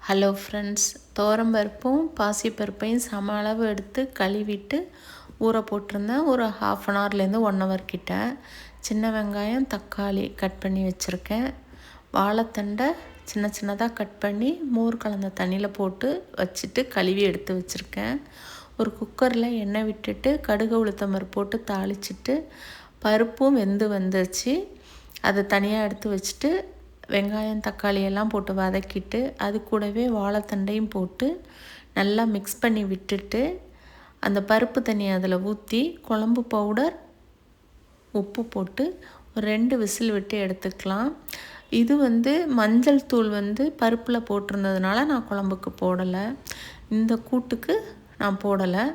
Hello friends, துவரம்பருப்பும் பாசிப்பருப்பையும் சம அளவு எடுத்து கழுவிட்டு ஊற போட்டிருந்தேன். ஒரு 1/2 அன் ஹவர்லேருந்து 1 ஹவர் கிட்ட. சின்ன வெங்காயம், தக்காளி கட் பண்ணி வச்சுருக்கேன். வாழைத்தண்டை சின்ன சின்னதாக கட் பண்ணி மோர் கலந்த தண்ணியில் போட்டு வச்சுட்டு கழுவி எடுத்து வச்சுருக்கேன். ஒரு குக்கரில் எண்ணெய் விட்டுட்டு கடுகு உளுத்தம்பருப்பு போட்டு தாளிச்சிட்டு பருப்பும் வெந்து வந்துச்சு. அதை தனியாக எடுத்து வச்சுட்டு வெங்காயம் தக்காளி எல்லாம் போட்டு வதக்கிட்டு அது கூடவே வாழைத்தண்டையும் போட்டு நல்லா மிக்ஸ் பண்ணி விட்டுட்டு அந்த பருப்பு தண்ணியை அதில் ஊற்றி குழம்பு பவுடர் உப்பு போட்டு ஒரு 2 விசில் விட்டு எடுத்துக்கலாம். இது மஞ்சள் தூள் பருப்பில் போட்டிருந்ததுனால நான் குழம்புக்கு போடலை. இந்த கூட்டுக்கு நான் போடலை.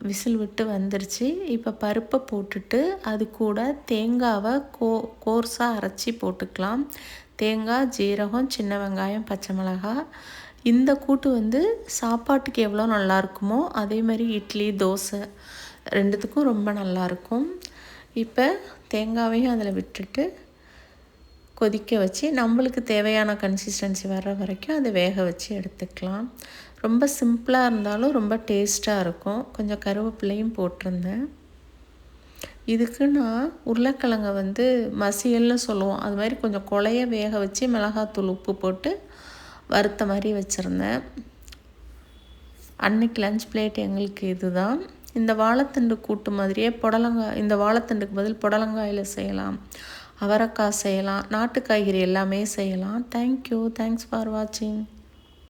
விசில் விட்டு வந்துருச்சு. இப்போ பருப்பை போட்டுட்டு அது கூட தேங்காவை கோர்ஸாக அரைச்சி போட்டுக்கலாம். தேங்காய், ஜீரகம், சின்ன வெங்காயம், பச்சை மிளகாய். இந்த கூட்டு சாப்பாட்டுக்கு எவ்வளோ நல்லா இருக்குமோ அதே மாதிரி இட்லி, தோசை ரெண்டுத்துக்கும் ரொம்ப நல்லாயிருக்கும். இப்போ தேங்காவையும் அதில் விட்டுட்டு கொதிக்க வச்சு நம்மளுக்கு தேவையான கன்சிஸ்டன்சி வர்ற வரைக்கும் அதை வேக வச்சு எடுத்துக்கலாம். ரொம்ப சிம்பிளாக இருந்தாலும் ரொம்ப டேஸ்ட்டாக இருக்கும். கொஞ்சம் கருவேப்பிலையும் போட்டிருந்தேன். இதுக்கு நான் உருளைக்கிழங்கை மசியல்னு சொல்லுவோம், அது மாதிரி கொஞ்சம் குழைய வேக வச்சு மிளகாத்தூள் உப்பு போட்டு வறுத்த மாதிரி வச்சுருந்தேன். அன்னைக்கு லஞ்ச் பிளேட் எங்களுக்கு இதுதான். இந்த வாழைத்தண்டு கூட்டு மாதிரியே புடலங்காய், இந்த வாழைத்தண்டுக்கு பதில் புடலங்காயில் செய்யலாம், அவரைக்காய் செய்யலாம், நாட்டு காய்கறி எல்லாமே செய்யலாம். தேங்க்யூ. தேங்க்ஸ் ஃபார் வாட்சிங்.